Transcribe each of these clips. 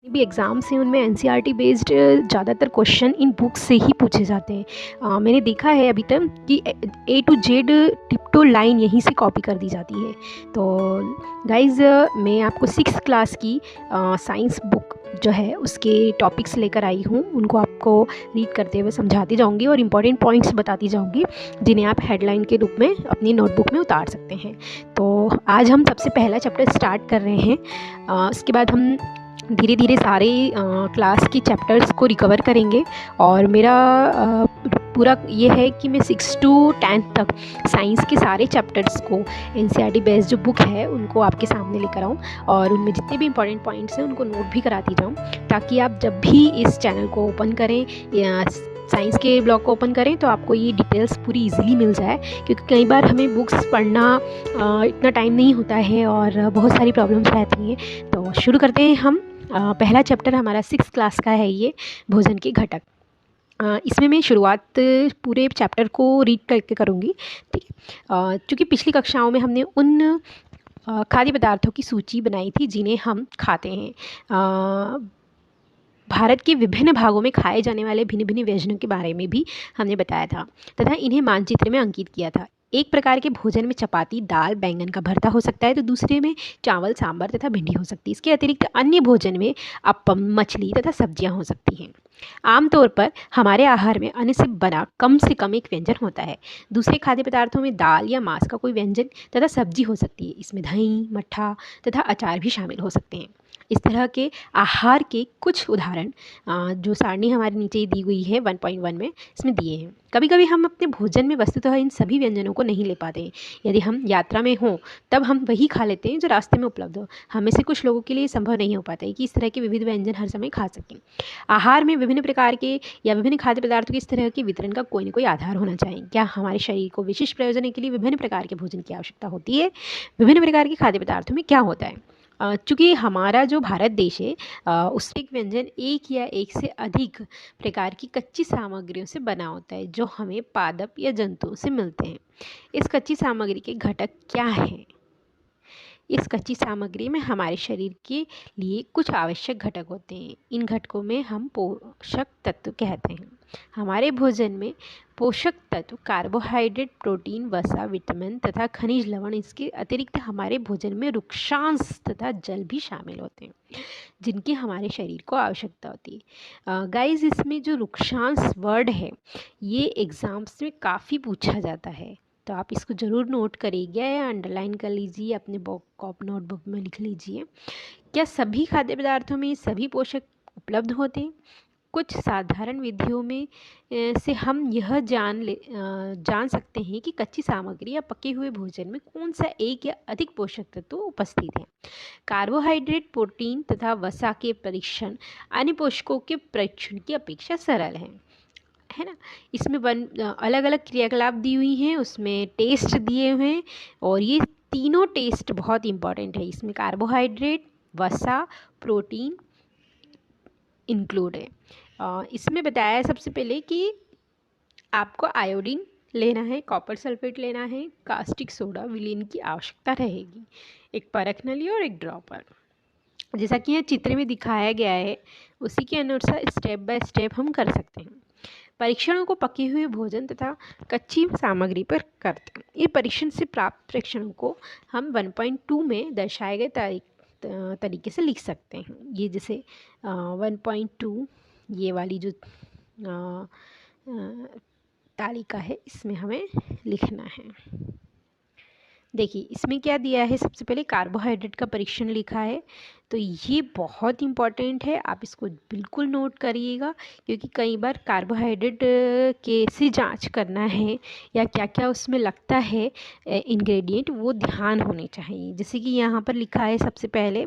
भी एग्ज़ाम्स हैं उनमें एनसीईआरटी बेस्ड ज़्यादातर क्वेश्चन इन बुक्स से ही पूछे जाते हैं। मैंने देखा है अभी तक कि ए टू जेड टिप्टो लाइन यहीं से कॉपी कर दी जाती है। तो गाइज़ मैं आपको 6th क्लास की साइंस बुक जो है उसके टॉपिक्स लेकर आई हूँ, उनको आपको रीड करते हुए समझाती जाऊँगी और इम्पॉर्टेंट पॉइंट्स बताती जाऊँगी जिन्हें आप हेडलाइन के रूप में अपनी नोटबुक में उतार सकते हैं। तो आज हम सबसे पहला चैप्टर स्टार्ट कर रहे हैं। उसके बाद हम धीरे धीरे सारे क्लास की चैप्टर्स को रिकवर करेंगे और मेरा पूरा ये है कि मैं 6 to 10 तक साइंस के सारे चैप्टर्स को एनसीईआरटी बेस्ड जो बुक है उनको आपके सामने लेकर आऊँ और उनमें जितने भी इंपॉर्टेंट पॉइंट्स हैं उनको नोट भी कराती जाऊँ, ताकि आप जब भी इस चैनल को ओपन करें या साइंस के ब्लॉग को ओपन करें तो आपको ये डिटेल्स पूरी इजीली मिल जाए, क्योंकि कई बार हमें बुक्स पढ़ना इतना टाइम नहीं होता है और बहुत सारी प्रॉब्लम्स रहती हैं। तो शुरू करते हैं हम। पहला चैप्टर हमारा 6th क्लास का है, ये भोजन के घटक। इसमें मैं शुरुआत पूरे चैप्टर को रीड करके करूँगी, ठीक है। चूँकि पिछली कक्षाओं में हमने उन खाद्य पदार्थों की सूची बनाई थी जिन्हें हम खाते हैं। भारत के विभिन्न भागों में खाए जाने वाले भिन्न भिन्न व्यंजनों के बारे में भी हमने बताया था तथा इन्हें मानचित्र में अंकित किया था। एक प्रकार के भोजन में चपाती, दाल, बैंगन का भरता हो सकता है, तो दूसरे में चावल, सांभर तथा भिंडी हो सकती है। इसके अतिरिक्त अन्य भोजन में अप्पम, मछली तथा सब्जियां हो सकती हैं। आमतौर पर हमारे आहार में अन्न से बना कम से कम एक व्यंजन होता है। दूसरे खाद्य पदार्थों में दाल या मांस का कोई व्यंजन तथा सब्जी हो सकती है। इसमें दही, मट्ठा तथा अचार भी शामिल हो सकते हैं। इस तरह के आहार के कुछ उदाहरण जो सारणी हमारे नीचे दी हुई है 1.1 में, इसमें दिए हैं। कभी कभी हम अपने भोजन में वस्तुतः इन सभी व्यंजनों को नहीं ले पाते हैं। यदि हम यात्रा में हों तब हम वही खा लेते हैं जो रास्ते में उपलब्ध हो। हमें से कुछ लोगों के लिए संभव नहीं हो पाता है कि इस तरह के विविध व्यंजन हर समय खा सकें। आहार में विभिन्न प्रकार के या विभिन्न खाद्य पदार्थों के इस तरह के वितरण का कोई न कोई आधार होना चाहिए। क्या हमारे शरीर को विशिष्ट प्रयोजन के लिए विभिन्न प्रकार के भोजन की आवश्यकता होती है? विभिन्न प्रकार के खाद्य पदार्थों में क्या होता है? चूँकि हमारा जो भारत देश है उसमें एक व्यंजन एक या एक से अधिक प्रकार की कच्ची सामग्रियों से बना होता है जो हमें पादप या जंतुओं से मिलते हैं। इस कच्ची सामग्री के घटक क्या हैं? इस कच्ची सामग्री में हमारे शरीर के लिए कुछ आवश्यक घटक होते हैं। इन घटकों में हम पोषक तत्व कहते हैं। हमारे भोजन में पोषक तत्व कार्बोहाइड्रेट, प्रोटीन, वसा, विटामिन तथा खनिज लवण, इसके अतिरिक्त हमारे भोजन में रुक्षांश तथा जल भी शामिल होते हैं जिनकी हमारे शरीर को आवश्यकता होती है। गाइस, इसमें जो रुक्षांश वर्ड है ये एग्ज़ाम्स में काफ़ी पूछा जाता है, तो आप इसको ज़रूर नोट करिएगा या अंडरलाइन कर लीजिए, अपने नोटबुक में लिख लीजिए। क्या सभी खाद्य पदार्थों में सभी पोषक उपलब्ध होते हैं? कुछ साधारण विधियों में से हम यह जान सकते हैं कि कच्ची सामग्री या पके हुए भोजन में कौन सा एक या अधिक पोषक तत्व उपस्थित है। कार्बोहाइड्रेट, प्रोटीन तथा वसा के परीक्षण अन्य पोषकों के परीक्षण की अपेक्षा सरल है ना। इसमें अलग अलग क्रियाकलाप दी हुई हैं, उसमें टेस्ट दिए हुए हैं और ये तीनों टेस्ट बहुत इंपॉर्टेंट है। इसमें कार्बोहाइड्रेट, वसा, प्रोटीन इंक्लूड है। इसमें बताया है सबसे पहले कि आपको आयोडीन लेना है, कॉपर सल्फेट लेना है, कास्टिक सोडा, विलीन की आवश्यकता रहेगी, एक परख नली और एक ड्रॉपर। जैसा कि यहाँ चित्र में दिखाया गया है उसी के अनुसार स्टेप बाय स्टेप हम कर सकते हैं। परीक्षणों को पके हुए भोजन तथा कच्ची सामग्री पर करते हैं। ये परीक्षण से प्राप्त परीक्षणों को हम 1.2 में दर्शाए गए तरीके से लिख सकते हैं। ये जैसे 1.2 ये वाली जो तालिका है इसमें हमें लिखना है। देखिए इसमें क्या दिया है, सबसे पहले कार्बोहाइड्रेट का परीक्षण लिखा है, तो ये बहुत इंपॉर्टेंट है, आप इसको बिल्कुल नोट करिएगा, क्योंकि कई बार कार्बोहाइड्रेट के से जांच करना है या क्या क्या उसमें लगता है इंग्रेडिएंट, वो ध्यान होने चाहिए। जैसे कि यहाँ पर लिखा है सबसे पहले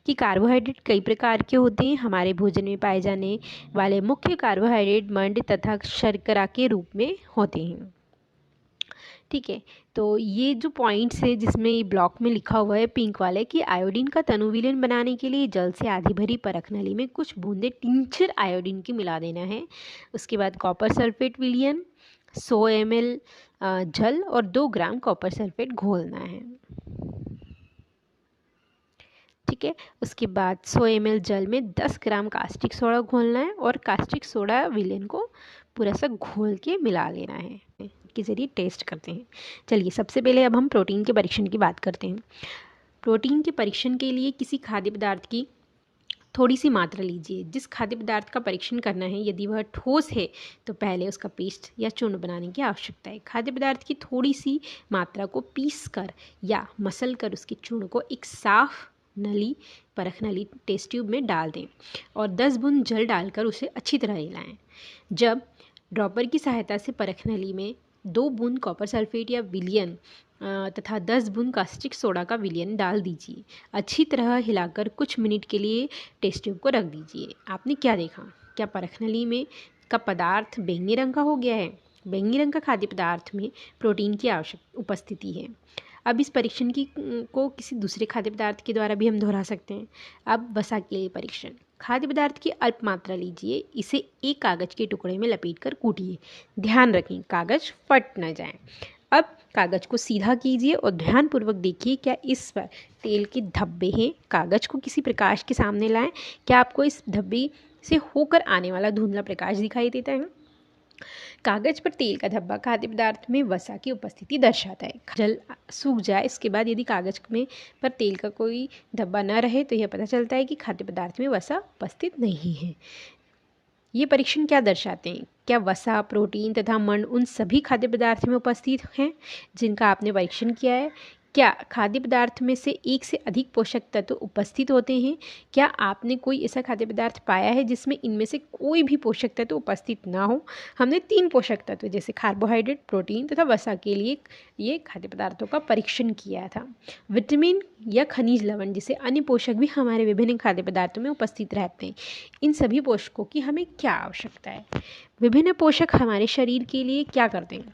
कि कार्बोहाइड्रेट कई प्रकार के होते हैं। हमारे भोजन में पाए जाने वाले मुख्य कार्बोहाइड्रेट मंड तथा शर्करा के रूप में होते हैं, ठीक है। तो ये जो पॉइंट्स है जिसमें ये ब्लॉक में लिखा हुआ है पिंक वाले कि आयोडीन का तनु विलीन बनाने के लिए जल से आधी भरी परख नली में कुछ बूंदे टिंचर आयोडीन की मिला देना है। उसके बाद कॉपर सल्फेट विलियन 100 ml जल और 2 ग्राम कॉपर सल्फेट घोलना है, ठीक ठीक है। उसके बाद 100 ml जल में 10 ग्राम कास्टिक सोडा घोलना है और कास्टिक सोडा विलेन को पूरा सा घोल के मिला लेना है के ज़रिए टेस्ट करते हैं। चलिए सबसे पहले अब हम प्रोटीन के परीक्षण की बात करते हैं। प्रोटीन के परीक्षण के लिए किसी खाद्य पदार्थ की थोड़ी सी मात्रा लीजिए। जिस खाद्य पदार्थ का परीक्षण करना है यदि वह ठोस है तो पहले उसका पेस्ट या चूर्ण बनाने की आवश्यकता है। खाद्य पदार्थ की थोड़ी सी मात्रा को पीस कर या मसल कर उसके चूर्ण को एक साफ नली परख नली टेस्ट ट्यूब में डाल दें और 10 बूंद जल डालकर उसे अच्छी तरह हिलाएं। जब ड्रॉपर की सहायता से परख नली में 2 बूंद कॉपर सल्फेट या विलियन तथा 10 बूंद कास्टिक सोडा का विलियन डाल दीजिए। अच्छी तरह हिलाकर कुछ मिनट के लिए टेस्ट ट्यूब को रख दीजिए। आपने क्या देखा? क्या परखनली में का पदार्थ बैंगनी रंग का हो गया है? बैंगनी रंग का खाद्य पदार्थ में प्रोटीन की आवश्यक उपस्थिति है। अब इस परीक्षण को किसी दूसरे खाद्य पदार्थ के द्वारा भी हम दोहरा सकते हैं। अब वसा के लिए परीक्षण। खाद्य पदार्थ की अल्प मात्रा लीजिए, इसे एक कागज के टुकड़े में लपेटकर कूटिए। ध्यान रखें कागज फट न जाए। अब कागज को सीधा कीजिए और ध्यानपूर्वक देखिए क्या इस पर तेल के धब्बे हैं। कागज को किसी प्रकाश के सामने लाएं। क्या आपको इस धब्बे से होकर आने वाला धुंधला प्रकाश दिखाई देता है? कागज पर तेल का धब्बा खाद्य पदार्थ में वसा की उपस्थिति दर्शाता है। जल सूख जाए इसके बाद यदि कागज में पर तेल का कोई धब्बा न रहे तो यह पता चलता है कि खाद्य पदार्थ में वसा उपस्थित नहीं है। ये परीक्षण क्या दर्शाते हैं? क्या वसा, प्रोटीन तथा मण उन सभी खाद्य पदार्थ में उपस्थित हैं जिनका आपने परीक्षण किया है? क्या खाद्य पदार्थ में से एक से अधिक पोषक तत्व उपस्थित होते हैं? क्या आपने कोई ऐसा खाद्य पदार्थ पाया है जिसमें इनमें से कोई भी पोषक तत्व उपस्थित ना हो? हमने 3 पोषक तत्व जैसे कार्बोहाइड्रेट, प्रोटीन तथा वसा के लिए ये खाद्य पदार्थों का परीक्षण किया था। विटामिन या खनिज लवण जैसे अन्य पोषक भी हमारे विभिन्न खाद्य पदार्थों में उपस्थित रहते हैं। इन सभी पोषकों की हमें क्या आवश्यकता है? विभिन्न पोषक हमारे शरीर के लिए क्या करते हैं?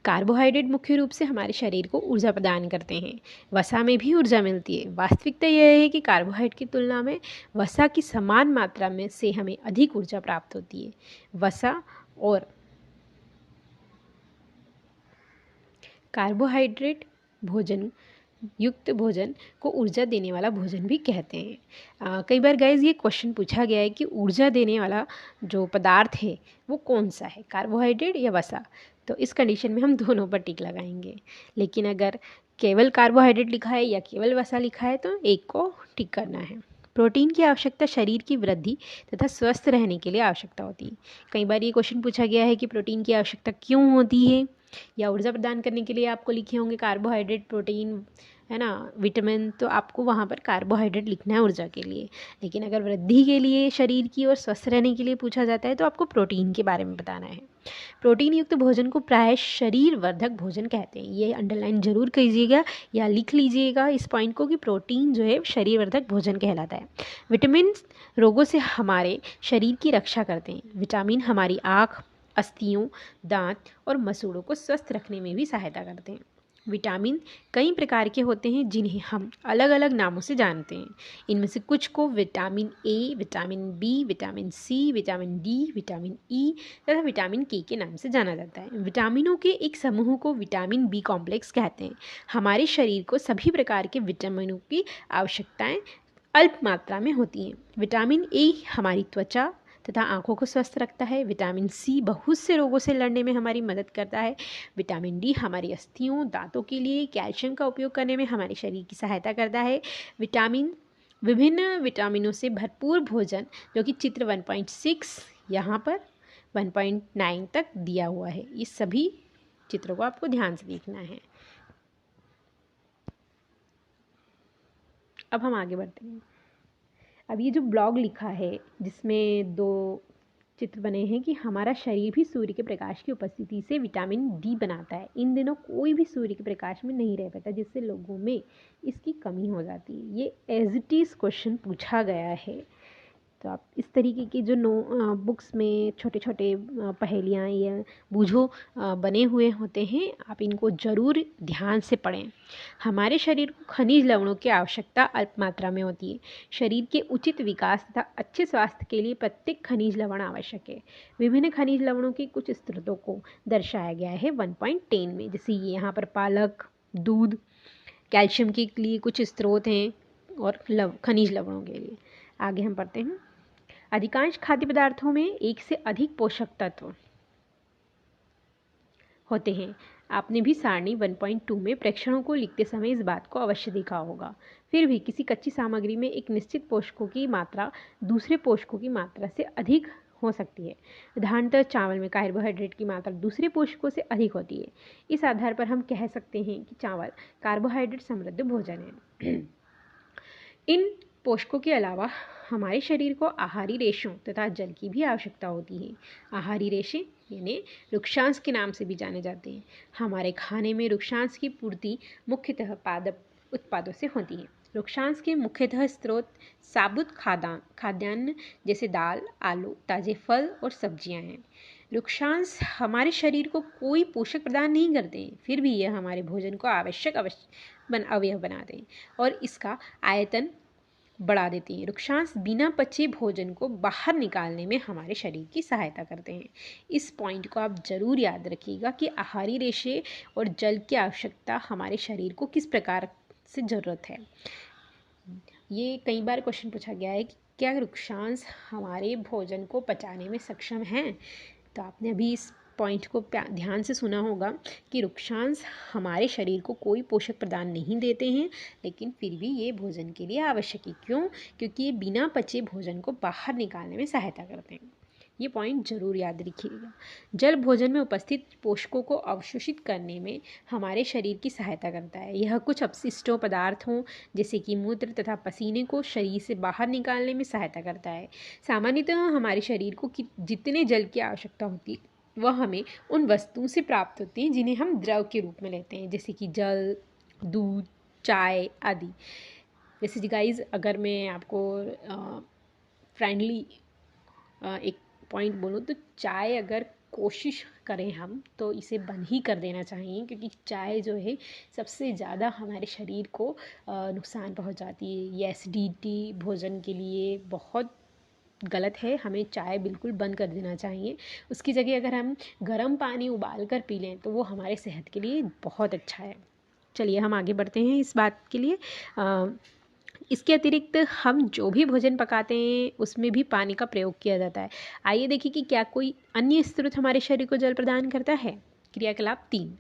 कार्बोहाइड्रेट मुख्य रूप से हमारे शरीर को ऊर्जा प्रदान करते हैं। वसा में भी ऊर्जा मिलती है। वास्तविकता यह है कि कार्बोहाइड्रेट की तुलना में वसा की समान मात्रा में से हमें अधिक ऊर्जा प्राप्त होती है। वसा और कार्बोहाइड्रेट भोजन युक्त भोजन को ऊर्जा देने वाला भोजन भी कहते हैं। कई बार गाइज ये क्वेश्चन पूछा गया है कि ऊर्जा देने वाला जो पदार्थ है वो कौन सा है, कार्बोहाइड्रेट या वसा? तो इस कंडीशन में हम दोनों पर टिक लगाएंगे। लेकिन अगर केवल कार्बोहाइड्रेट लिखा है या केवल वसा लिखा है तो एक को टिक करना है। प्रोटीन की आवश्यकता शरीर की वृद्धि तथा स्वस्थ रहने के लिए आवश्यकता होती है। कई बार ये क्वेश्चन पूछा गया है कि प्रोटीन की आवश्यकता क्यों होती है, या ऊर्जा प्रदान करने के लिए आपको लिखे होंगे कार्बोहाइड्रेट, प्रोटीन, है ना, विटामिन, तो आपको वहाँ पर कार्बोहाइड्रेट लिखना है ऊर्जा के लिए। लेकिन अगर वृद्धि के लिए शरीर की और स्वस्थ रहने के लिए पूछा जाता है तो आपको प्रोटीन के बारे में बताना है। प्रोटीन युक्त भोजन को प्राय शरीर वर्धक भोजन कहते हैं। ये अंडरलाइन जरूर कीजिएगा या लिख लीजिएगा इस पॉइंट को कि प्रोटीन जो है शरीर वर्धक भोजन कहलाता है। विटामिन रोगों से हमारे शरीर की रक्षा करते हैं। विटामिन हमारी आँख, अस्थियों, दांत और मसूड़ों को स्वस्थ रखने में भी सहायता करते हैं। विटामिन कई प्रकार के होते हैं जिन्हें हम अलग अलग नामों से जानते हैं। इनमें से कुछ को vitamin A, vitamin B, vitamin C, vitamin D, vitamin E तथा विटामिन के नाम से जाना जाता है। विटामिनों के एक समूह को विटामिन बी कॉम्प्लेक्स कहते हैं। हमारे शरीर को सभी प्रकार के विटामिनों की आवश्यकताएं अल्प मात्रा में होती हैं। विटामिन ए हमारी त्वचा तथा आँखों को स्वस्थ रखता है। विटामिन सी बहुत से रोगों से लड़ने में हमारी मदद करता है। विटामिन डी हमारी अस्थियों, दांतों के लिए कैल्शियम का उपयोग करने में हमारे शरीर की सहायता करता है। विभिन्न विटामिनों से भरपूर भोजन जो कि चित्र 1.6 यहाँ पर 1.9 तक दिया हुआ है, इस सभी चित्रों को आपको ध्यान से देखना है। अब हम आगे बढ़ते हैं। अब ये जो ब्लॉग लिखा है जिसमें 2 चित्र बने हैं कि हमारा शरीर भी सूर्य के प्रकाश की उपस्थिति से विटामिन डी बनाता है। इन दिनों कोई भी सूर्य के प्रकाश में नहीं रह पाता जिससे लोगों में इसकी कमी हो जाती है। ये एज इट इज़ क्वेश्चन पूछा गया है। तो आप इस तरीके की जो बुक्स में छोटे छोटे पहेलियाँ या बूझो बने हुए होते हैं, आप इनको ज़रूर ध्यान से पढ़ें। हमारे शरीर को खनिज लवणों की आवश्यकता अल्प मात्रा में होती है। शरीर के उचित विकास तथा अच्छे स्वास्थ्य के लिए प्रत्येक खनिज लवण आवश्यक है। विभिन्न खनिज लवणों के कुछ स्रोतों को दर्शाया गया है 1.10 में। जैसे ये यहाँ पर पालक, दूध, कैल्शियम के लिए कुछ स्रोत हैं, और खनिज लवणों के लिए। आगे हम पढ़ते हैं। अधिकांश खाद्य पदार्थों में एक से अधिक पोषक तत्व होते हैं। आपने भी सारणी 1.2 में प्रेक्षणों को लिखते समय इस बात को अवश्य देखा होगा। फिर भी किसी कच्ची सामग्री में एक निश्चित पोषकों की मात्रा दूसरे पोषकों की मात्रा से अधिक हो सकती है। उदाहरणतः चावल में कार्बोहाइड्रेट की मात्रा दूसरे पोषकों से अधिक होती है। इस आधार पर हम कह सकते हैं कि चावल कार्बोहाइड्रेट समृद्ध भोजन है। इन पोषकों के अलावा हमारे शरीर को आहारी रेशों तथा जल की भी आवश्यकता होती है। आहारी रेशे यानी रुक्षांश के नाम से भी जाने जाते हैं। हमारे खाने में रुक्षांश की पूर्ति मुख्यतः पादप उत्पादों से होती है। रुक्षांश के मुख्यतः स्रोत साबुत खाद्यान्न जैसे दाल, आलू, ताजे फल और सब्जियां हैं। रुक्षांश हमारे शरीर को कोई पोषक प्रदान नहीं करते हैं, फिर भी यह हमारे भोजन को आवश्यक अवयव बनाते हैं और इसका आयतन बढ़ा देती हैं। रुक्षांश बिना पचे भोजन को बाहर निकालने में हमारे शरीर की सहायता करते हैं। इस पॉइंट को आप जरूर याद रखिएगा कि आहारी रेशे और जल की आवश्यकता हमारे शरीर को किस प्रकार से ज़रूरत है। ये कई बार क्वेश्चन पूछा गया है कि क्या रुक्षांश हमारे भोजन को पचाने में सक्षम हैं? तो आपने अभी इस पॉइंट को ध्यान से सुना होगा कि रुक्षांश हमारे शरीर को कोई पोषक प्रदान नहीं देते हैं, लेकिन फिर भी ये भोजन के लिए आवश्यक है। क्यों? क्योंकि ये बिना पचे भोजन को बाहर निकालने में सहायता करते हैं। ये पॉइंट जरूर याद रखिएगा। जल भोजन में उपस्थित पोषकों को अवशोषित करने में हमारे शरीर की सहायता करता है। यह कुछ अपशिष्टों पदार्थों जैसे कि मूत्र तथा पसीने को शरीर से बाहर निकालने में सहायता करता है। सामान्यतः हमारे शरीर को जितने जल की आवश्यकता होती है वह हमें उन वस्तुओं से प्राप्त होती हैं जिन्हें हम द्रव के रूप में लेते हैं, जैसे कि जल, दूध, चाय आदि। जैसे गाइस, अगर मैं आपको फ्रेंडली एक पॉइंट बोलूँ तो चाय अगर कोशिश करें हम तो इसे बंद ही कर देना चाहिए, क्योंकि चाय जो है सबसे ज़्यादा हमारे शरीर को नुकसान पहुंचाती है। ये एसिडिटी भोजन के लिए बहुत गलत है। हमें चाय बिल्कुल बंद कर देना चाहिए। उसकी जगह अगर हम गर्म पानी उबाल कर पी लें तो वो हमारे सेहत के लिए बहुत अच्छा है। चलिए हम आगे बढ़ते हैं इस बात के लिए। इसके अतिरिक्त हम जो भी भोजन पकाते हैं उसमें भी पानी का प्रयोग किया जाता है। आइए देखिए कि क्या कोई अन्य स्रोत हमारे शरीर को जल प्रदान करता है। क्रियाकलाप 3।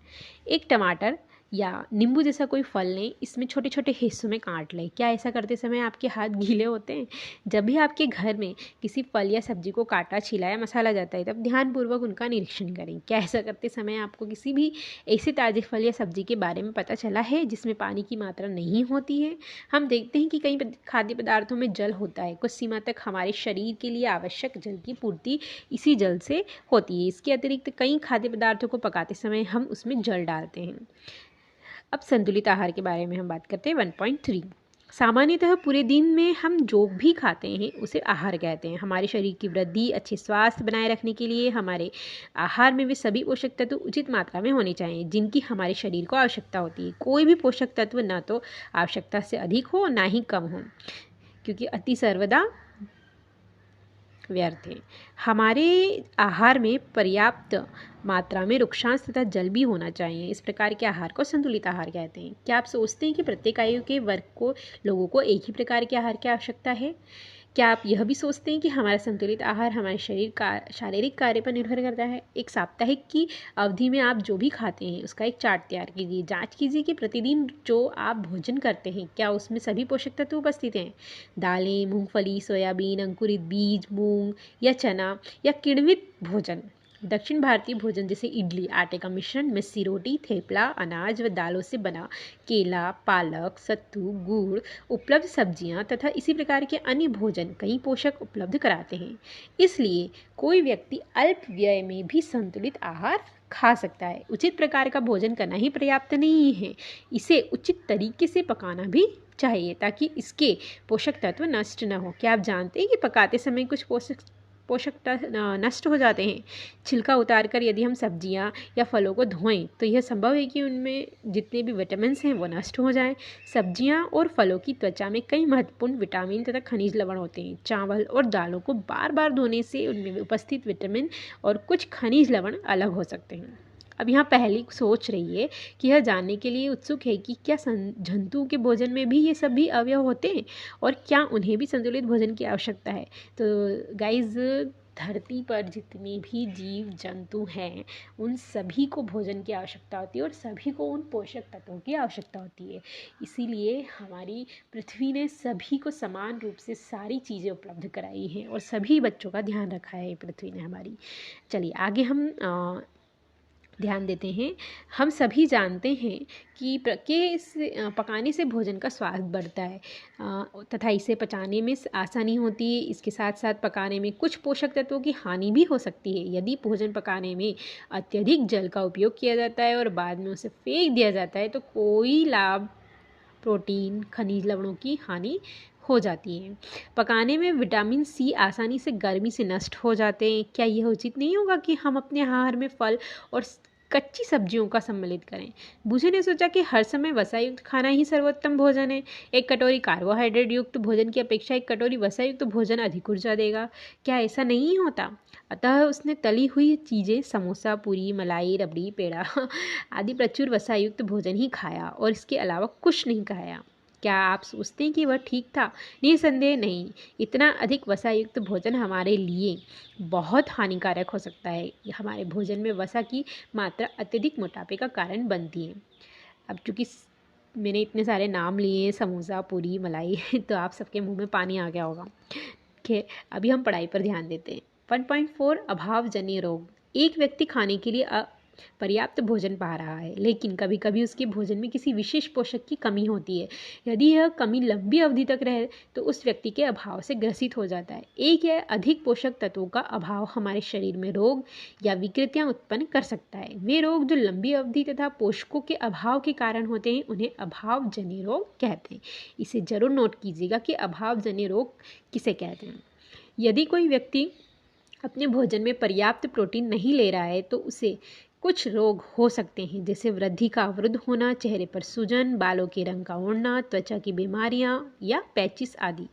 एक टमाटर या नींबू जैसा कोई फल लें, इसमें छोटे छोटे हिस्सों में काट लें। क्या ऐसा करते समय आपके हाथ गीले होते हैं? जब भी आपके घर में किसी फल या सब्जी को काटा, छीला या मसाला जाता है तब ध्यानपूर्वक उनका निरीक्षण करें। क्या ऐसा करते समय आपको किसी भी ऐसे ताजे फल या सब्जी के बारे में पता चला है जिसमें पानी की मात्रा नहीं होती है? हम देखते हैं कि कई खाद्य पदार्थों में जल होता है। कुछ सीमा तक हमारे शरीर के लिए आवश्यक जल की पूर्ति इसी जल से होती है। इसके अतिरिक्त कई खाद्य पदार्थों को पकाते समय हम उसमें जल डालते हैं। अब संतुलित आहार के बारे में हम बात करते हैं 1.3। सामान्यतः पूरे दिन में हम जो भी खाते हैं उसे आहार कहते हैं। हमारे शरीर की वृद्धि, अच्छे स्वास्थ्य बनाए रखने के लिए हमारे आहार में वे सभी पोषक तत्व उचित मात्रा में होने चाहिए जिनकी हमारे शरीर को आवश्यकता होती है। कोई भी पोषक तत्व ना तो आवश्यकता से अधिक हो ना ही कम हो, क्योंकि अति सर्वदा व्यर्थ है। हमारे आहार में पर्याप्त मात्रा में रुक्षांश तथा जल भी होना चाहिए। इस प्रकार के आहार को संतुलित आहार कहते हैं। क्या आप सोचते हैं कि प्रत्येक आयु के वर्ग को लोगों को एक ही प्रकार के आहार की आवश्यकता है? क्या आप यह भी सोचते हैं कि हमारा संतुलित आहार हमारे शरीर का शारीरिक कार्य पर निर्भर करता है? एक साप्ताहिक की अवधि में आप जो भी खाते हैं उसका एक चार्ट तैयार कीजिए। जांच कीजिए कि प्रतिदिन जो आप भोजन करते हैं क्या उसमें सभी पोषक तत्व उपस्थित हैं। दालें, मूंगफली, सोयाबीन, अंकुरित बीज, मूंग या चना या किण्वित भोजन, दक्षिण भारतीय भोजन जैसे इडली, आटे का मिश्रण, मिस्सी रोटी, थेपला, अनाज व दालों से बना, केला, पालक, सत्तू, गुड़, उपलब्ध सब्जियां तथा इसी प्रकार के अन्य भोजन कई पोषक उपलब्ध कराते हैं। इसलिए कोई व्यक्ति अल्प व्यय में भी संतुलित आहार खा सकता है। उचित प्रकार का भोजन करना ही पर्याप्त नहीं है, इसे उचित तरीके से पकाना भी चाहिए ताकि इसके पोषक तत्व नष्ट न हो। क्या आप जानते हैं कि पकाते समय कुछ पोषक नष्ट हो जाते हैं? छिलका उतारकर यदि हम सब्जियां या फलों को धोएं तो यह संभव है कि उनमें जितने भी विटामिन हैं वो नष्ट हो जाएं। सब्जियां और फलों की त्वचा में कई महत्वपूर्ण विटामिन तथा खनिज लवण होते हैं। चावल और दालों को बार बार धोने से उनमें उपस्थित विटामिन और कुछ खनिज लवण अलग हो सकते हैं। अब यहाँ पहली सोच रही है कि यह जानने के लिए उत्सुक है कि क्या जंतुओं के भोजन में भी ये सभी अवयव होते हैं और क्या उन्हें भी संतुलित भोजन की आवश्यकता है। तो गाइज, धरती पर जितने भी जीव जंतु हैं उन सभी को भोजन की आवश्यकता होती है और सभी को उन पोषक तत्वों की आवश्यकता होती है। इसीलिए हमारी पृथ्वी ने सभी को समान रूप से सारी चीज़ें उपलब्ध कराई हैं और सभी बच्चों का ध्यान रखा है पृथ्वी ने हमारी। चलिए आगे हम ध्यान देते हैं। हम सभी जानते हैं कि पकाने से भोजन का स्वाद बढ़ता है तथा इसे पचाने में आसानी होती है। इसके साथ साथ पकाने में कुछ पोषक तत्वों की हानि भी हो सकती है। यदि भोजन पकाने में अत्यधिक जल का उपयोग किया जाता है और बाद में उसे फेंक दिया जाता है तो कोई लाभ, प्रोटीन, खनिज लवणों की हानि हो जाती है। पकाने में विटामिन सी आसानी से गर्मी से नष्ट हो जाते हैं। क्या यह उचित नहीं होगा कि हम अपने आहार में फल और कच्ची सब्जियों का सम्मिलित करें? बूझे ने सोचा कि हर समय वसायुक्त खाना ही सर्वोत्तम भोजन है। एक कटोरी कार्बोहाइड्रेट युक्त भोजन की अपेक्षा एक कटोरी वसायुक्त भोजन अधिक ऊर्जा देगा। क्या ऐसा नहीं होता? अतः उसने तली हुई चीज़ें, समोसा, पूरी, मलाई, रबड़ी, पेड़ा आदि प्रचुर वसायुक्त भोजन ही खाया और इसके अलावा कुछ नहीं खाया। क्या आप सोचते हैं कि वह ठीक था? निसंदेह नहीं। इतना अधिक वसायुक्त भोजन हमारे लिए बहुत हानिकारक हो सकता है। हमारे भोजन में वसा की मात्रा अत्यधिक मोटापे का कारण बनती है। अब चूँकि मैंने इतने सारे नाम लिए, समोसा, पूरी, मलाई तो आप सबके मुंह में पानी आ गया होगा। ठीक, अभी हम पढ़ाई पर ध्यान देते हैं। 1.4 अभावजन्य रोग। एक व्यक्ति खाने के लिए पर्याप्त भोजन पा रहा है, लेकिन कभी कभी उसके भोजन में किसी विशेष पोषक की कमी होती है। यदि यह कमी लंबी अवधि तक रहे तो उस व्यक्ति के अभाव से ग्रसित हो जाता है। एक या अधिक पोषक तत्वों का अभाव हमारे शरीर में रोग या विकृतियां उत्पन्न कर सकता है। वे रोग जो लंबी अवधि तथा पोषकों के अभाव के कारण होते हैं उन्हें अभावजन्य रोग कहते हैं। इसे जरूर नोट कीजिएगा कि अभावजन्य रोग किसे कहते हैं। यदि कोई व्यक्ति अपने भोजन में पर्याप्त प्रोटीन नहीं ले रहा है तो उसे कुछ रोग हो सकते हैं, जैसे वृद्धि का अवरुद्ध होना, चेहरे पर सूजन, बालों के रंग का उड़ना, त्वचा की बीमारियां या पैचिस आदि।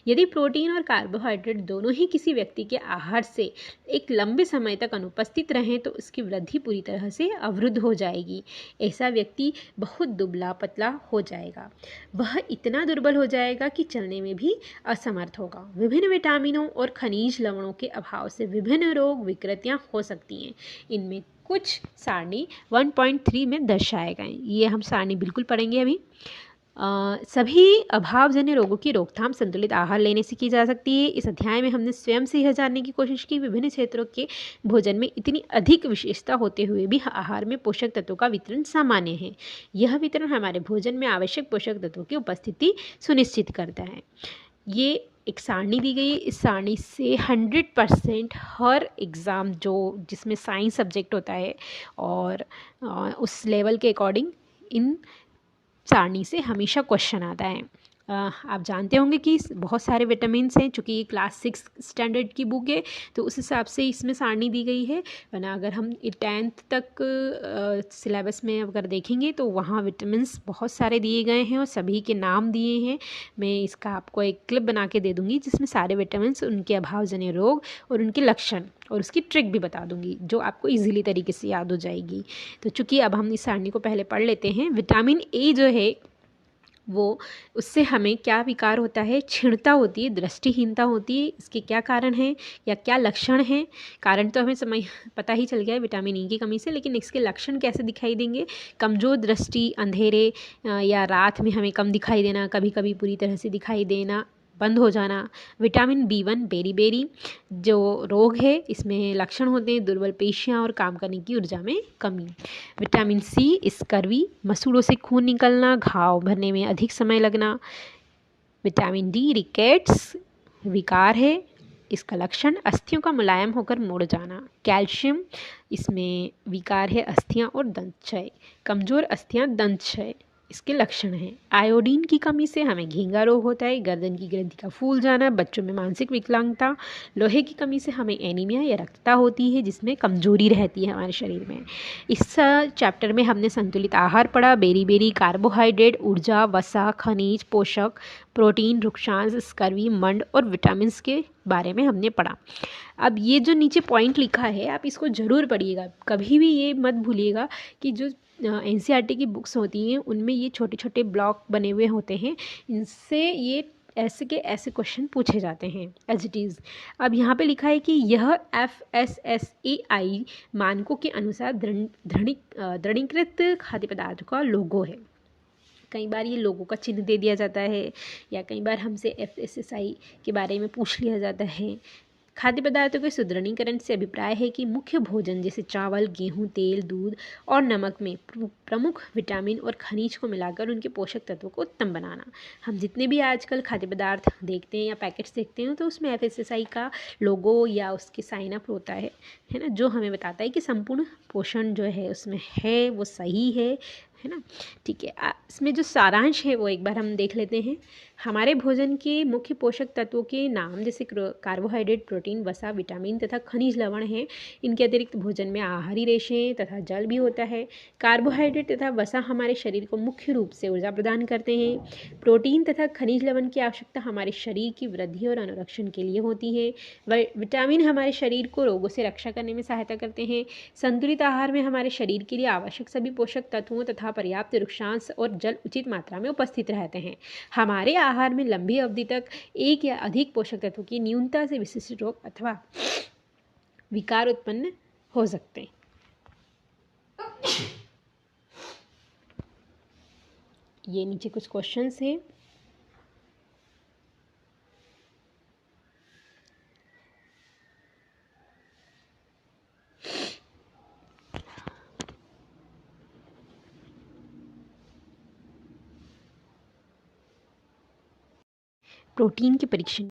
यदि प्रोटीन और कार्बोहाइड्रेट दोनों ही किसी व्यक्ति के आहार से एक लंबे समय तक अनुपस्थित रहें तो उसकी वृद्धि पूरी तरह से अवरुद्ध हो जाएगी। ऐसा व्यक्ति बहुत दुबला पतला हो जाएगा। वह इतना दुर्बल हो जाएगा कि चलने में भी असमर्थ होगा। विभिन्न विटामिनों और खनिज लवणों के अभाव से विभिन्न रोग विकृतियां हो सकती हैं। इनमें कुछ सारणी 1.3 में दर्शाए गए। ये हम सारणी बिल्कुल पढ़ेंगे अभी। सभी अभावजन्य रोगों की रोकथाम संतुलित आहार लेने से की जा सकती है। इस अध्याय में हमने स्वयं से यह जानने की कोशिश की विभिन्न क्षेत्रों के भोजन में इतनी अधिक विशेषता होते हुए भी आहार में पोषक तत्वों का वितरण सामान्य है। यह वितरण हमारे भोजन में आवश्यक पोषक तत्वों की उपस्थिति सुनिश्चित करता है। ये एक सारणी दी गई है। इस सारणी से 100% हर एग्ज़ाम जिसमें साइंस सब्जेक्ट होता है और उस लेवल के अकॉर्डिंग इन सारणी से हमेशा क्वेश्चन आता है। आप जानते होंगे कि बहुत सारे विटामिन्स हैं। चूँकि ये क्लास 6 स्टैंडर्ड की बुक है तो उस हिसाब से इसमें सारणी दी गई है, वरना अगर हम 10th तक सिलेबस में अगर देखेंगे तो वहाँ विटामिन्स बहुत सारे दिए गए हैं और सभी के नाम दिए हैं। मैं इसका आपको एक क्लिप बना के दे दूँगी जिसमें सारे विटामिन्स, उनके अभावजन्य रोग और उनके लक्षण और उसकी ट्रिक भी बता दूँगी जो आपको ईजिली तरीके से याद हो जाएगी। तो चूँकि अब हम इस सारणी को पहले पढ़ लेते हैं। विटामिन ए जो है वो उससे हमें क्या विकार होता है? क्षीणता होती है, दृष्टिहीनता होती है। इसके क्या कारण हैं या क्या लक्षण हैं? कारण तो हमें पता ही चल गया है विटामिन ई की कमी से, लेकिन इसके लक्षण कैसे दिखाई देंगे? कमज़ोर दृष्टि, अंधेरे या रात में हमें कम दिखाई देना, कभी कभी पूरी तरह से दिखाई देना, बंद हो जाना। विटामिन B1 बेरी जो रोग है इसमें लक्षण होते हैं दुर्बल पेशियां और काम करने की ऊर्जा में कमी। विटामिन सी स्कर्वी, मसूड़ों से खून निकलना, घाव भरने में अधिक समय लगना। विटामिन डी रिकेट्स विकार है, इसका लक्षण अस्थियों का मुलायम होकर मुड़ जाना। कैल्शियम, इसमें विकार है अस्थियां और दंत क्षय, कमज़ोर अस्थियां, दंत क्षय। इसके लक्षण हैं। आयोडीन की कमी से हमें घेंगा रोग होता है, गर्दन की ग्रंथि का फूल जाना, बच्चों में मानसिक विकलांगता। लोहे की कमी से हमें एनीमिया या रक्तता होती है, जिसमें कमजोरी रहती है हमारे शरीर में। इस चैप्टर में हमने संतुलित आहार पढ़ा, बेरी बेरी, कार्बोहाइड्रेट, ऊर्जा, वसा, खनिज, पोषक, प्रोटीन, रुक्षांश, स्कर्वी, मंड और विटामिन के बारे में हमने पढ़ा। अब ये जो नीचे पॉइंट लिखा है आप इसको ज़रूर पढ़िएगा, कभी भी ये मत भूलिएगा कि जो एनसीईआरटी की बुक्स होती हैं उनमें ये छोटे छोटे ब्लॉक बने हुए होते हैं, इनसे ये ऐसे के ऐसे क्वेश्चन पूछे जाते हैं एज इट इज़। अब यहाँ पे लिखा है कि यह FSSAI मानकों के अनुसार दृढ़ीकृत खाद्य पदार्थ का लोगो है। कई बार ये लोगों का चिन्ह दे दिया जाता है या कई बार हमसे FSSAI के बारे में पूछ लिया जाता है। खाद्य पदार्थों के सुदृढ़ीकरण से अभिप्राय है कि मुख्य भोजन जैसे चावल, गेहूं, तेल, दूध और नमक में प्रमुख विटामिन और खनिज को मिलाकर उनके पोषक तत्वों को उत्तम बनाना। हम जितने भी आजकल खाद्य पदार्थ देखते हैं या पैकेट्स देखते हैं तो उसमें FSSAI का लोगो या उसके साइन अप होता है ना, जो हमें बताता है कि संपूर्ण पोषण जो है उसमें है वो सही है ना। ठीक है, इसमें जो सारांश है वो एक बार हम देख लेते हैं। हमारे भोजन के मुख्य पोषक तत्वों के नाम जैसे कार्बोहाइड्रेट, प्रोटीन, वसा, विटामिन तथा खनिज लवण हैं। इनके अतिरिक्त भोजन में आहारी रेशें तथा जल भी होता है। कार्बोहाइड्रेट तथा वसा हमारे शरीर को मुख्य रूप से ऊर्जा प्रदान करते हैं। प्रोटीन तथा खनिज लवण की आवश्यकता हमारे शरीर की वृद्धि और अनुरक्षण के लिए होती है। विटामिन हमारे शरीर को रोगों से रक्षा करने में सहायता करते हैं। संतुलित आहार में हमारे शरीर के लिए आवश्यक सभी पोषक तत्वों तथा पर्याप्त रुक्षांश और जल उचित मात्रा में उपस्थित रहते हैं। हमारे आहार में लंबी अवधि तक एक या अधिक पोषक तत्वों की न्यूनता से विशिष्ट रोग अथवा विकार उत्पन्न हो सकते हैं। ये नीचे कुछ क्वेश्चंस हैं। प्रोटीन के परीक्षण